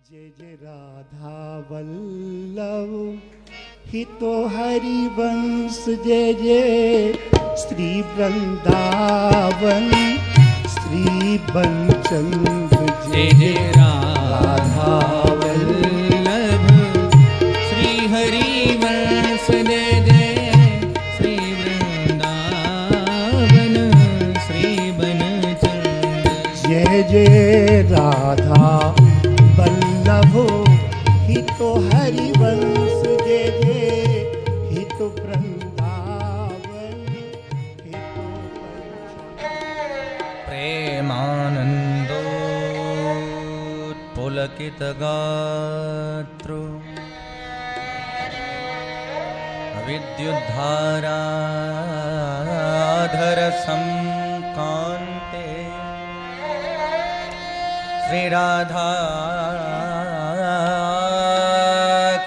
जय जय राधा वल्लभ हितो हरिवंश, जय जय श्री वृंदावन श्री बलचंद्र, जय जय राधा वल्लभ श्री हरिवंश, जय जय श्री वृंदावन श्री बलचंद्र। जय जय राधा वल्लभ हितो हरिवंश, जय जय हितो वृंदावन हितो प्रेमानन्दोत्पुलकितगात्रो विद्युद्धाराधरसंकान्ते श्रीराधा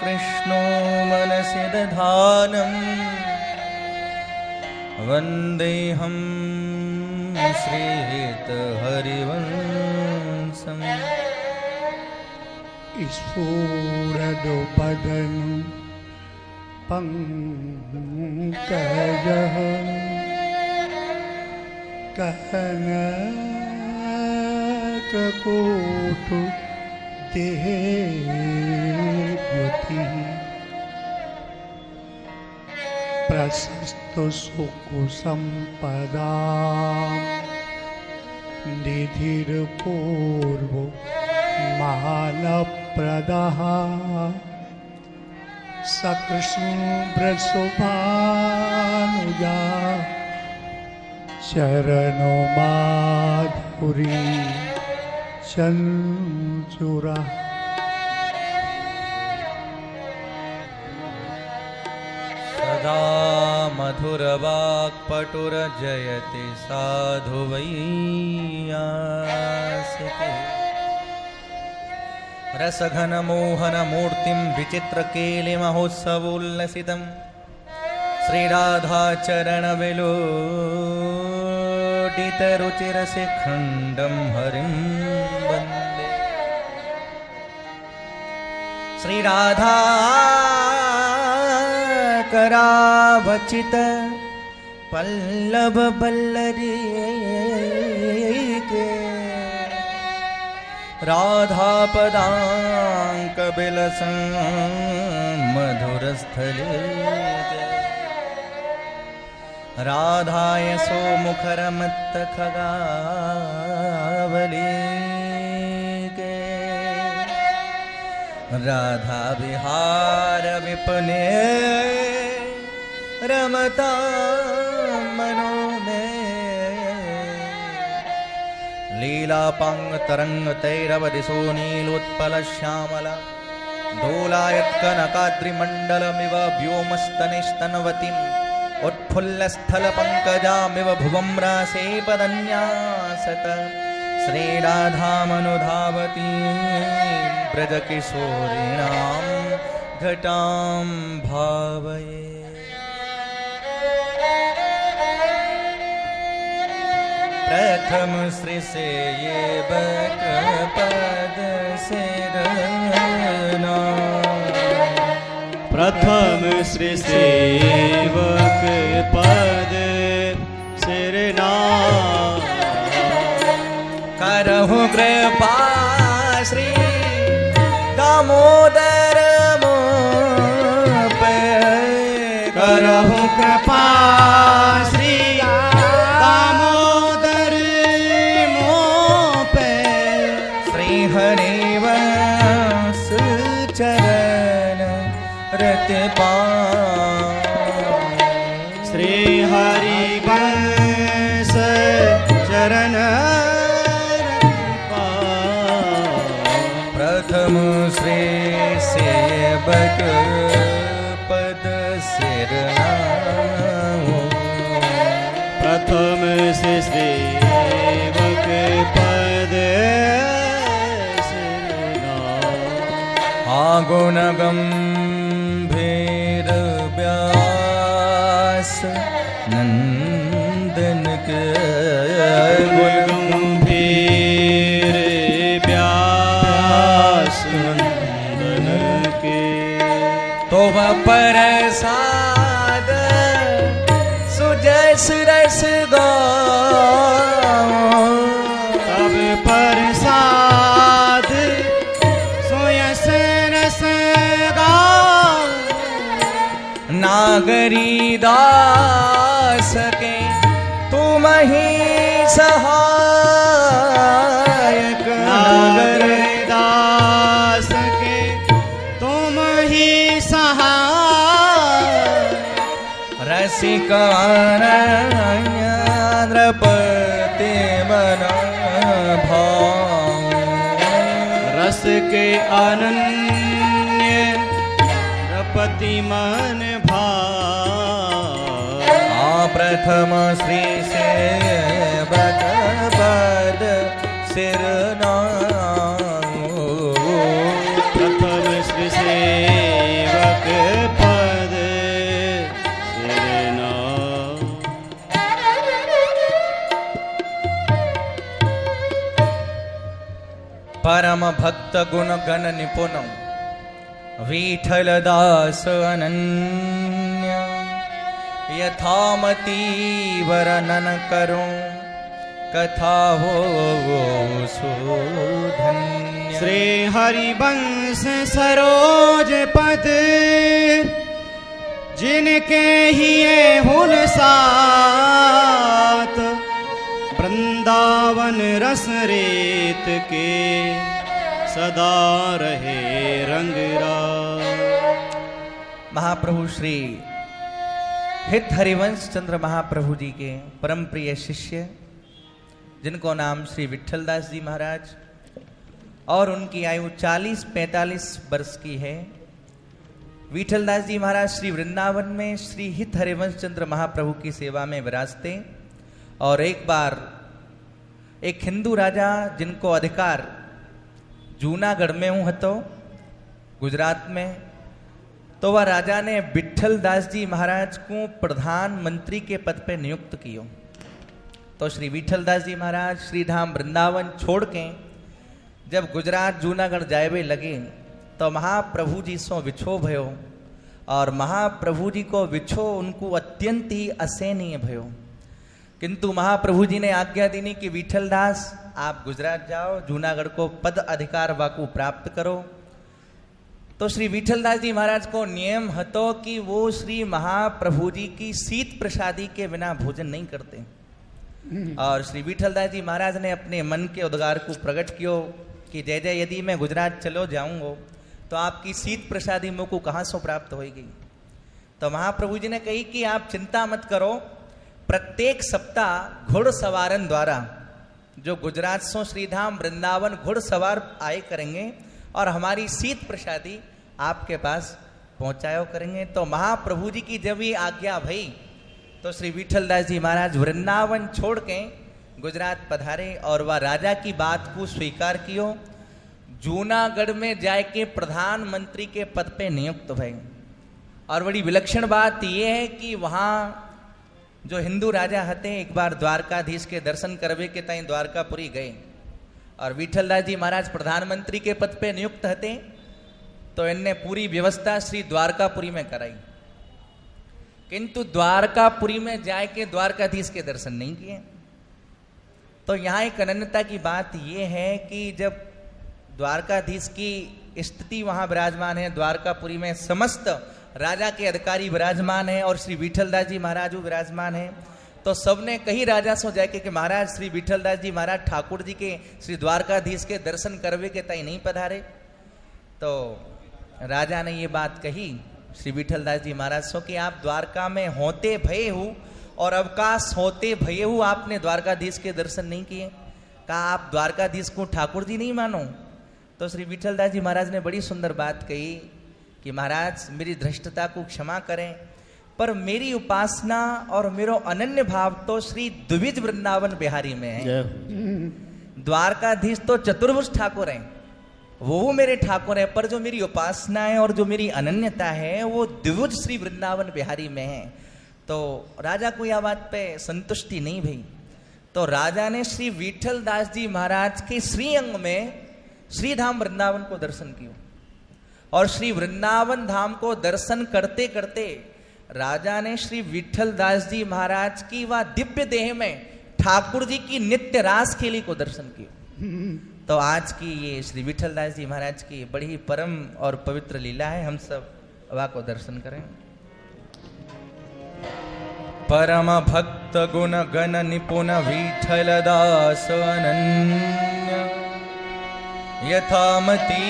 कृष्णो मनसि दधानं वन्देऽहं श्रीहितहरिवंशम्। स्फुरदुपदनु पंकजः कनककोटि देहद्युतिः प्रशस्तो सुकुसंपदा निधिर्पूर्वो मानप्रदः सकृष्णवृषभानुजा चरणो माधुरी चंचुरा। सदा मधुरवाक्पटुरजयति साधु वैयासिके रसघनमोहनमूर्तिं विचित्रकेलिमहोत्सवोल्लसितं श्रीराधाचरणविलोटितरुचिरसिखण्डं हरिं वन्दे। श्रीराधा करावचित पल्लव बल्लरी के राधा पदांक बिलसं मधुरस्थले, राधाय सोमुखरमत्त खगावली के राधा विहार विपने रमता मनो में लीलापांग तरंग तैरवदिशो नीलोत्पल श्यामला दोलायत् कनकाद्रिमण्डलमिव व्योमस्तनिस्तनवतीम् उत्फुल्लस्थल पंकजामिव भुवं रासे पदन्यासत श्रीराधामनुधावती ब्रजकिशोरीणां घटां भावये। प्रथम श्री सेवक पद सिरना, प्रथम श्री सेवक पद सिरना, करहु कृपा श्री दामोदर मोप, करहु कृपा श्री दामोदर मोप, श्री हरिवंश चरण रत श्री हरिवंश चरण प्रथम श्री सेवक पद सिरना, प्रथम श्री सेवक पद सिरना, आगुण गंभीर व्यास नंदन के गंभीर व्यास वंदन के। तुम प्रसाद सुजस रस गाओ, तब प्रसाद सोयस रस गाओ। नागरी दास के तुम ही सहायक, नागर दास के तुम ही सहाय। रसिक नृपति मन भाव, रस के अनन्य नृपति मन भाव। प्रथम श्री सेवक पद सिर नाओ, प्रथम श्री सेवक पद सिर नाओ। परम भक्त गुण गण निपुण विठल दास अनन्य, यथामति वर्णन करूं कथा हो सुधन्य। श्री हरिवंश सरोज पद जिनके ही हुल सात, वृंदावन रस रेत के सदा रहे रंग रात। महाप्रभु श्री हित हरिवंश चंद्र महाप्रभु जी के परम प्रिय शिष्य, जिनको नाम श्री विठलदास जी महाराज, और उनकी आयु 40-45 वर्ष की है। विठलदास जी महाराज श्री वृंदावन में श्री हित हरिवंश चंद्र महाप्रभु की सेवा में विराजते, और एक बार एक हिंदू राजा, जिनको अधिकार जूनागढ़ में हूँ हतो गुजरात में, तो वह राजा ने विठलदास जी महाराज को प्रधानमंत्री के पद पर नियुक्त कियो। तो श्री विठलदास जी महाराज श्री धाम वृंदावन छोड़ के जब गुजरात जूनागढ़ जाए लगे, तो महाप्रभु जी सो विछो भयो, और महाप्रभु जी को विछो उनको अत्यंत ही असहनीय भयो। किंतु महाप्रभु जी ने आज्ञा दी कि विठलदास आप गुजरात जाओ, जूनागढ़ को पद अधिकार वाकू प्राप्त करो। तो श्री विठलदास जी महाराज को नियम हतो कि वो श्री महाप्रभु जी की शीत प्रसादी के बिना भोजन नहीं करते, और श्री विठलदास जी महाराज ने अपने मन के उद्गार को प्रकट कियो कि जय जय यदि मैं गुजरात चलो जाऊंगा तो आपकी शीत प्रसादी मुझको कहाँ से प्राप्त होगी। तो महाप्रभु जी ने कही कि आप चिंता मत करो, प्रत्येक सप्ताह घुड़सवारन द्वारा जो गुजरात से श्रीधाम वृंदावन घुड़सवार आए करेंगे और हमारी शीत प्रसादी आपके पास पहुंचायो करेंगे। तो महाप्रभु जी की जब ये आज्ञा भई, तो श्री विठलदास जी महाराज वृंदावन छोड़ के गुजरात पधारे, और वह राजा की बात को स्वीकार कियो। जूनागढ़ में जाके प्रधानमंत्री के पद पे नियुक्त भई। और बड़ी विलक्षण बात यह है कि वहाँ जो हिंदू राजा हते एक बार द्वारकाधीश के दर्शन करवे के ताई द्वारकापुरी गए, और विठलदास जी महाराज प्रधानमंत्री के पद पे नियुक्त हते, तो इनने पूरी व्यवस्था श्री द्वारकापुरी में कराई, किंतु द्वारकापुरी में जाके द्वारकाधीश के दर्शन नहीं किए। तो यहाँ एक अनन्यता की बात यह है कि जब द्वारकाधीश की स्थिति वहाँ विराजमान है, द्वारकापुरी में समस्त राजा के अधिकारी विराजमान है और श्री विठलदास जी महाराज विराजमान है, तो सबने कही राजा सो जाके कि महाराज श्री विठलदास जी महाराज ठाकुर जी के श्री द्वारकाधीश के दर्शन करवे के तय नहीं पधारे। तो राजा ने ये बात कही श्री विठलदास जी महाराज सो कि आप द्वारका में होते भये हो और अवकाश होते भये हो, आपने द्वारकाधीश के दर्शन नहीं किए। कहा आप द्वारकाधीश को ठाकुर जी नहीं मानो। तो श्री विठलदास जी महाराज ने बड़ी सुंदर बात कही कि महाराज मेरी धृष्टता को क्षमा करें, पर मेरी उपासना और मेरो अनन्य भाव तो श्री द्विज वृंदावन बिहारी में है। द्वारकाधीश तो चतुर्भुज ठाकुर हैं, वो मेरे ठाकुर हैं, पर जो मेरी उपासना है और जो मेरी अनन्यता है वो द्विज श्री वृंदावन बिहारी में है। तो राजा को यह बात पे संतुष्टि नहीं भई, तो राजा ने श्री विठलदास जी महाराज के श्रीअंग में श्री धाम वृंदावन को दर्शन किया। और श्री वृंदावन धाम को दर्शन करते करते राजा ने श्री विठल दास जी महाराज की वह दिव्य देह में ठाकुर जी की नित्य रास खेली को दर्शन किया। तो आज की ये श्री विठल दास जी महाराज की बड़ी ही परम और पवित्र लीला है, हम सब वह को दर्शन करें। परम भक्त गुण गण निपुण विठल दास अनन्य, यथामती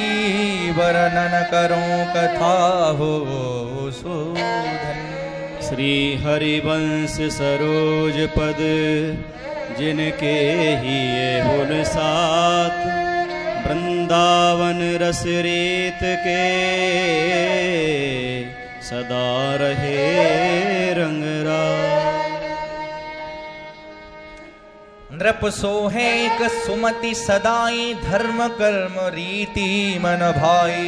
वर्णन करो कथा हो सुधन्य। श्री हरिवंश सरोज पद जिनके ही ये हुन साथ, वृंदावन रस रेत के सदा रहे रंग रात। नृप सोहे एक सुमति सदाई, धर्म कर्म रीति मन भाई।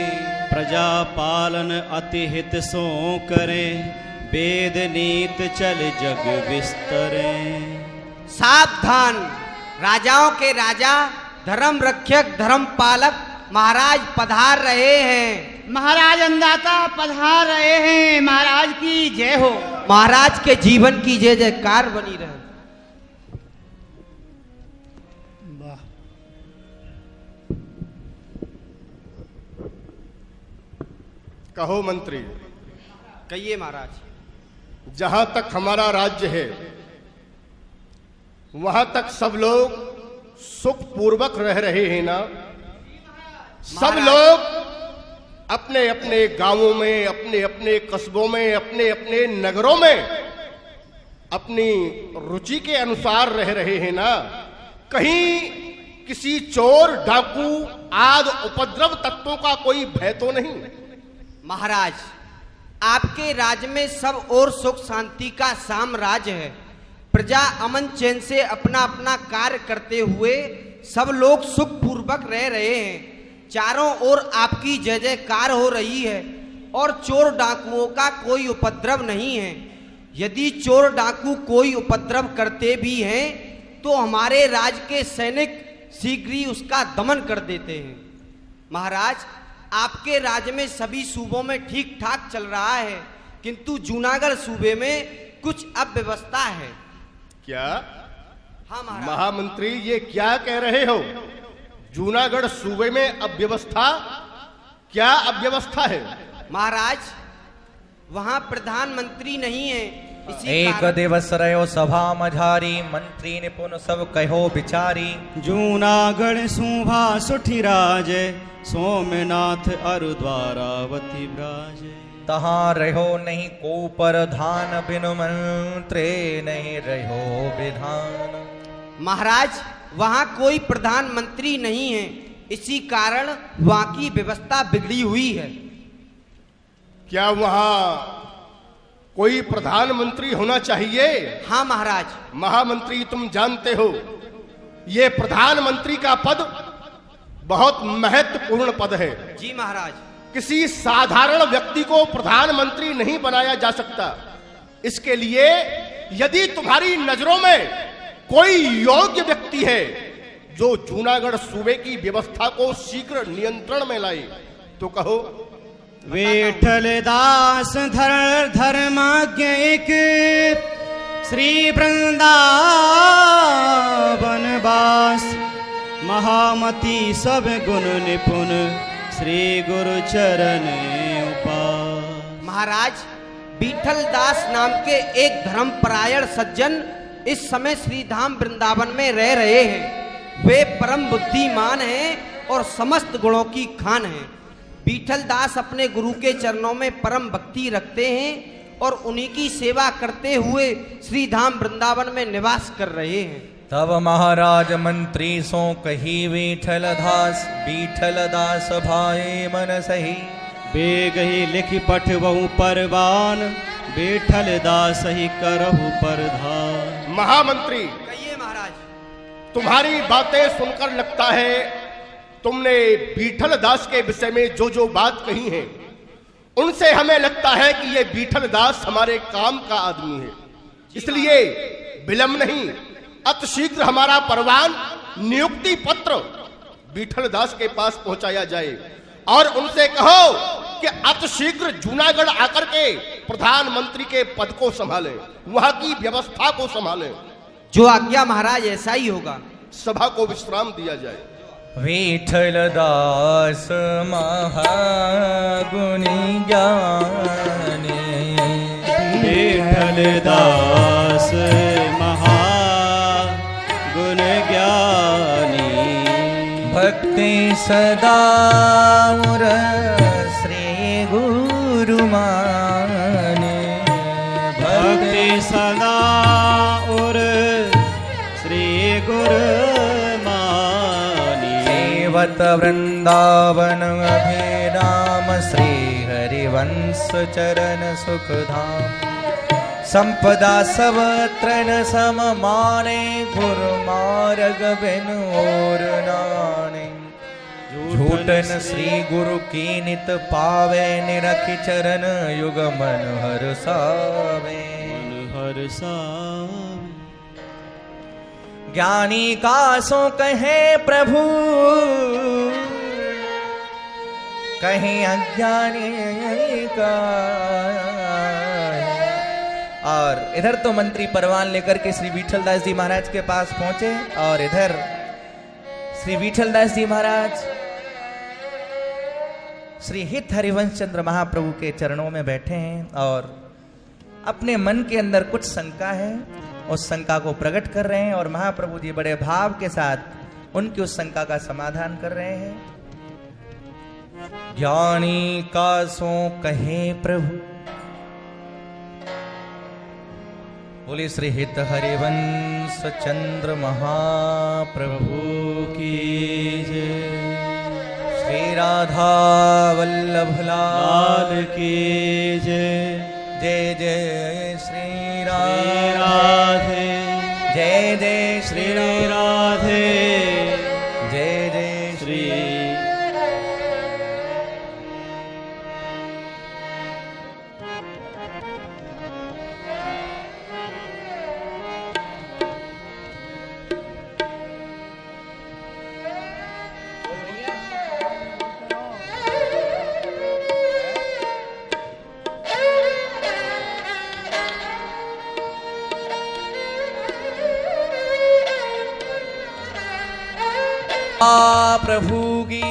प्रजा पालन अति हित सो करें, वेद नीत चल जग विस्तरे। सावधान, राजाओं के राजा धर्म रक्षक धर्म पालक महाराज पधार रहे हैं। महाराज अंदाता पधार रहे हैं। महाराज की जय हो। महाराज के जीवन की जय जयकार बनी रहे। वाह। कहो मंत्री, कहिए महाराज। जहां तक हमारा राज्य है वहां तक सब लोग सुख पूर्वक रह रहे हैं ना? सब लोग अपने अपने गांवों में, अपने अपने कस्बों में, अपने अपने नगरों में अपनी रुचि के अनुसार रह रहे हैं ना? कहीं किसी चोर डाकू आदि उपद्रव तत्वों का कोई भय तो नहीं? महाराज, आपके राज्य में सब और सुख शांति का साम्राज्य है। प्रजा अमन चैन से अपना अपना कार्य करते हुए सब लोग सुख पूर्वक रह रहे हैं। चारों ओर आपकी जय जयकार हो रही है और चोर डाकुओं का कोई उपद्रव नहीं है। यदि चोर डाकू कोई उपद्रव करते भी हैं तो हमारे राज्य के सैनिक शीघ्र ही उसका दमन कर देते हैं। महाराज, आपके राज्य में सभी सूबों में ठीक ठाक चल रहा है, किंतु जूनागढ़ सूबे में कुछ अव्यवस्था है। क्या? हाँ महाराज। महामंत्री, ये क्या कह रहे हो? जूनागढ़ सूबे में अव्यवस्था? क्या अव्यवस्था है? महाराज, वहाँ प्रधानमंत्री नहीं है, इसी एक कारण दिवस रहो सभा मझारी, मंत्री निपुण सब कहो बिचारी। जूनागढ़ सूभा सुठी राजे, सोमनाथ अरु द्वारावती ब्राजे। तहाँ रहो नहीं को प्रधान, बिनु मंत्रे नहीं रहो विधान। महाराज, वहाँ कोई प्रधानमंत्री नहीं है, इसी कारण वहाँ की व्यवस्था बिगड़ी हुई है। क्या वहां कोई प्रधानमंत्री होना चाहिए? हाँ महाराज। महामंत्री, तुम जानते हो ये प्रधानमंत्री का पद बहुत महत्वपूर्ण पद है। जी महाराज। किसी साधारण व्यक्ति को प्रधानमंत्री नहीं बनाया जा सकता। इसके लिए यदि तुम्हारी नजरों में कोई योग्य व्यक्ति है जो जूनागढ़ सूबे की व्यवस्था को शीघ्र नियंत्रण में लाए तो कहो। विठल दास धर्माज्ञ एक, श्री वृंदावन वास। महामती सब गुण निपुण, श्री गुरु चरण उपास। महाराज, विठल दास नाम के एक धर्मपरायण सज्जन इस समय श्री धाम वृंदावन में रह रहे हैं। वे परम बुद्धिमान हैं और समस्त गुणों की खान हैं। विठल दास अपने गुरु के चरणों में परम भक्ति रखते हैं और उन्हीं की सेवा करते हुए श्री धाम वृंदावन में निवास कर रहे हैं। तब महाराज मंत्री सो कही, विठल दास भाई मन सही। बेगही लिख पठ बहु परवान, विठल दास ही करहु परधान। महामंत्री, कहिए महाराज। तुम्हारी बातें सुनकर लगता है तुमने विठल दास के विषय में जो जो बात कही है उनसे हमें लगता है कि ये विठल दास हमारे काम का आदमी है। इसलिए विलंब नहीं, अतिशीघ्र हमारा परवान नियुक्ति पत्र विठलदास के पास पहुंचाया जाए और उनसे कहो कि अतिशीघ्र जूनागढ़ आकर के प्रधानमंत्री के पद को संभाले, वहां की व्यवस्था को संभाले। जो आज्ञा महाराज, ऐसा ही होगा। सभा को विश्राम दिया जाए। विठलदास महागुणी ज्ञानी, विठलदास महागुण ज्ञानी, भक्ति सदा मुर श्री गुरु माने, भक्ति सदा और श्री गुरु मानी, सेवत वृंदावन अभिराम श्री हरिवंश चरण सुख धाम, संपदा सब तृण सम माने, गुरु मार्ग बिन और नाने, झूठन श्री गुरु की नित पावे, निरखि चरण युग मन हर सावे, मन हर सा ज्ञानी का सो कहे प्रभु, कहीं अज्ञानी का। और इधर तो मंत्री परवान लेकर के श्री विठलदास जी महाराज के पास पहुंचे, और इधर श्री विठलदास जी महाराज श्री हित हरिवंश चंद्र महाप्रभु के चरणों में बैठे हैं और अपने मन के अंदर कुछ शंका है, उस शंका को प्रकट कर रहे हैं और महाप्रभु जी बड़े भाव के साथ उनकी उस शंका का समाधान कर रहे हैं। ज्ञानी का सो कहे प्रभु, बोले श्री हित हरिवंश चंद्र महाप्रभु की जय, श्री राधा वल्लभ लाल की जय, जय जय श्री राधे, जय जय श्री राधे, जय जय श्री प्रभु की,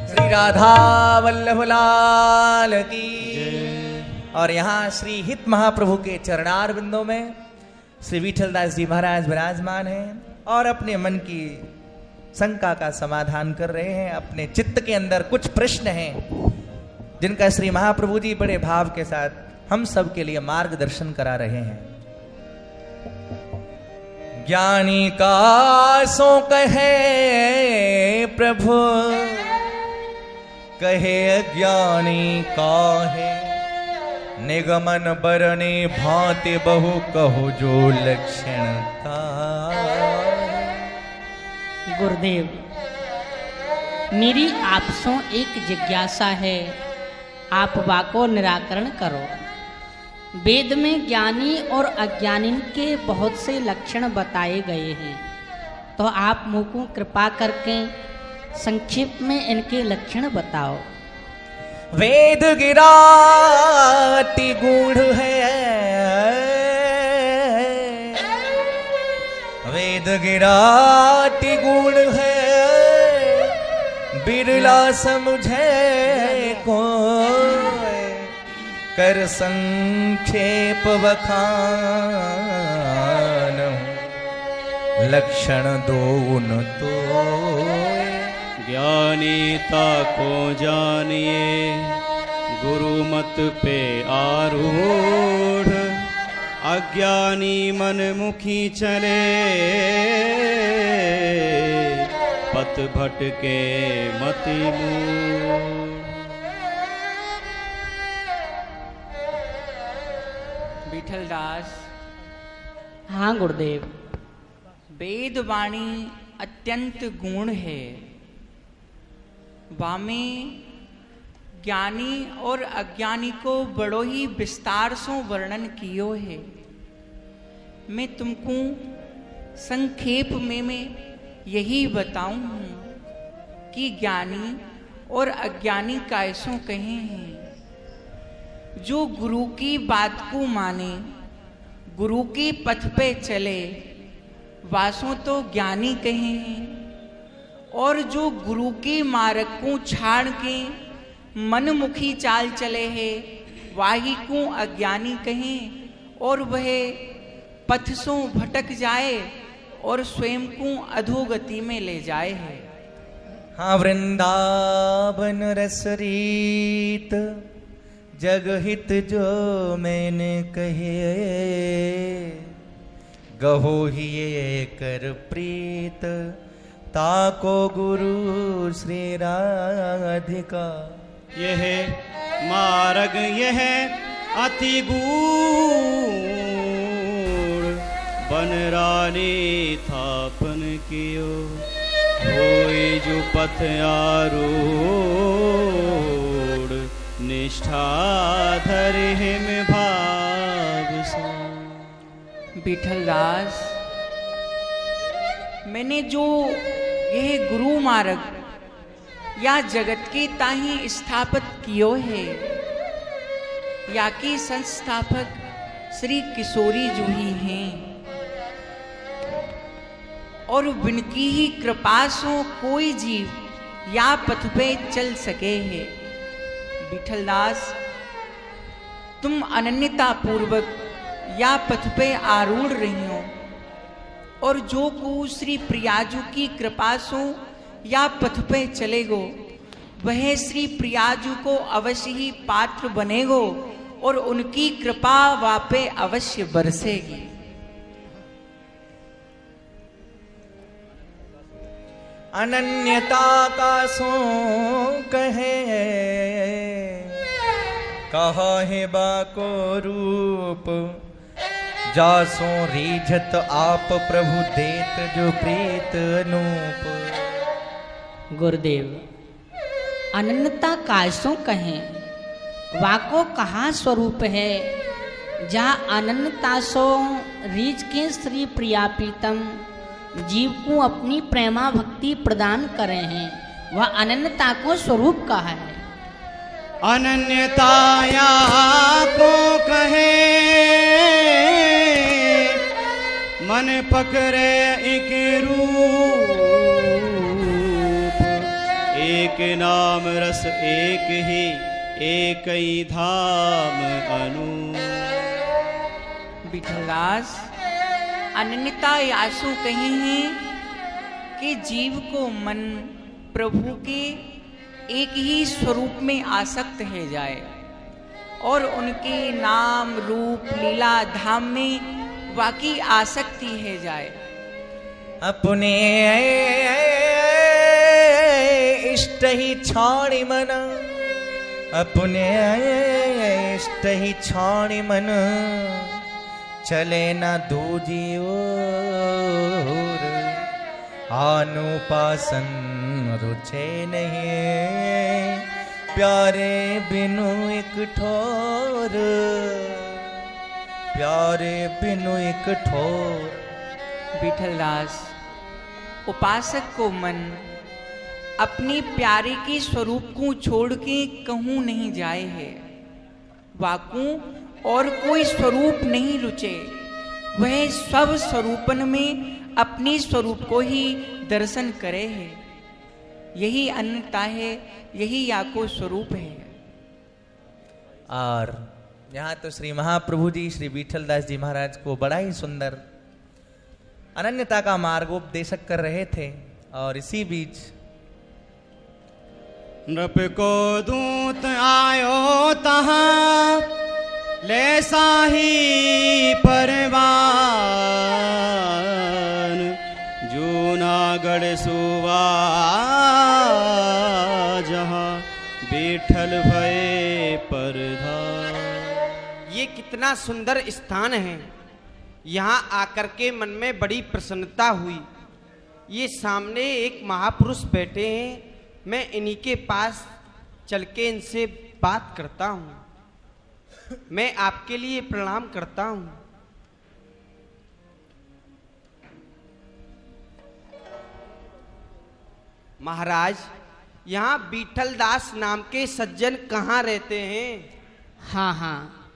श्री राधा वल्लभ लाल की। और यहाँ श्री हित महाप्रभु के चरणार बिंदों में श्री विठलदास जी महाराज विराजमान हैं और अपने मन की शंका का समाधान कर रहे हैं। अपने चित्त के अंदर कुछ प्रश्न हैं जिनका श्री महाप्रभु जी बड़े भाव के साथ हम सब के लिए मार्गदर्शन करा रहे हैं। ज्ञानी का सो कहे प्रभु, कहे अज्ञानी काहे, निगमन बरने भांति बहु कहो जो लक्षण का। गुरुदेव, मेरी आपसों एक जिज्ञासा है, आप वाको निराकरण करो। वेद में ज्ञानी और अज्ञानी के बहुत से लक्षण बताए गए हैं, तो आप मुझको कृपा करके संक्षेप में इनके लक्षण बताओ। वेद गिराती गूढ़ है, वेद गिराती गूढ़ है, बिरला समझे को कर संक्षेप बखान, लक्षण दोन तो। ज्ञानीता को जानिए, गुरु मत पे आरूढ़, अज्ञानी मन मुखी चले, पथ भटके मति मूढ़। विठलदास, हाँ गुरुदेव। वेद वाणी अत्यंत गुण है, वामे ज्ञानी और अज्ञानी को बड़ो ही विस्तार से वर्णन कियो है। मैं तुमको संक्षेप में यही बताऊं हूं। कि ज्ञानी और अज्ञानी कैसों कहे हैं। जो गुरु की बात को माने, गुरु के पथ पे चले, वासों तो ज्ञानी कहे हैं। और जो गुरु के मार्ग को छाड़ के मनमुखी चाल चले है, वाही को अज्ञानी कहें और वह पथ से भटक जाए और स्वयं को अधोगति में ले जाए है। हाँ, वृंदावन रस रीत जगहित जो मैंने कहे, गहो ही ये कर प्रीत ताको गुरु श्री राधिका। यह मार्ग यह अति गूढ़, बन रानी थापन कियो, होई जो पथ आरूढ़, निष्ठा धरि हिम भाव सा। विठलदास, मैंने जो यह गुरु मार्ग या जगत के ताही स्थापित कियो है, या की संस्थापक श्री किशोरी जी ही हैं, और बिनकी ही कृपा से कोई जीव या पथ पे चल सके है। विठलदास, तुम अनन्यता पूर्वक या पथ पे आरूढ़ रही हो, और जो को श्री प्रियाजू की कृपा से या पथ पे चलेगो, वह श्री प्रियाजू को अवश्य ही पात्र बनेगो और उनकी कृपा वापे अवश्य बरसेगी। अनन्यता का सो कहे, कहा है बाको रूप, जासो रीझत आप प्रभु देत जो प्रीत अनूप। गुरुदेव, अनन्यता कायसों कहें, वाको कहा स्वरूप है, जहाँ अनन्यता सो रीझ के श्री प्रिया प्रीतम जीव को अपनी प्रेमा भक्ति प्रदान करे हैं, वह अनन्यता को स्वरूप कहा है। अनन्यताया को कहे, मन पकड़े एक रूप, एक नाम रस एक ही, एक ही धाम अनु। विठलदास, अनन्यता यासु कही हैं कि जीव को मन प्रभु के एक ही स्वरूप में आसक्त है जाए और उनके नाम रूप लीला धाम में वाकई आसक्ति है जाए। अपने इष्ट ही छाणी मन, अपने इष्ट ही छाणी मन, चले न दूजी ओर, आनुपासन रुचे नहीं, प्यारे बिनु एक ठोर, प्यारे बिनु एक ठोर। विठलदास, उपासक को मन अपनी प्यारे के स्वरूप को छोड़ के कहूँ नहीं जाए है, वाकू और कोई स्वरूप नहीं रुचे, वह सब स्वरूपन में अपने स्वरूप को ही दर्शन करे है। यही अन्यता है, यही याको स्वरूप है। और यहाँ तो श्री महाप्रभु जी श्री विठलदास जी महाराज को बड़ा ही सुंदर अनन्यता का मार्गोपदेशक कर रहे थे। और इसी बीच नृप को दूत आयो तहाँ, ले साही परवान, जूनागढ़ सुवा जहाँ बैठल भये परधान। ये कितना सुंदर स्थान है, यहाँ आकर के मन में बड़ी प्रसन्नता हुई। ये सामने एक महापुरुष बैठे हैं, मैं इन्हीं के पास चल के इनसे बात करता हूँ। मैं आपके लिए प्रणाम करता हूँ। महाराज, यहाँ विठल दास नाम के सज्जन कहाँ रहते हैं? हाँ हाँ,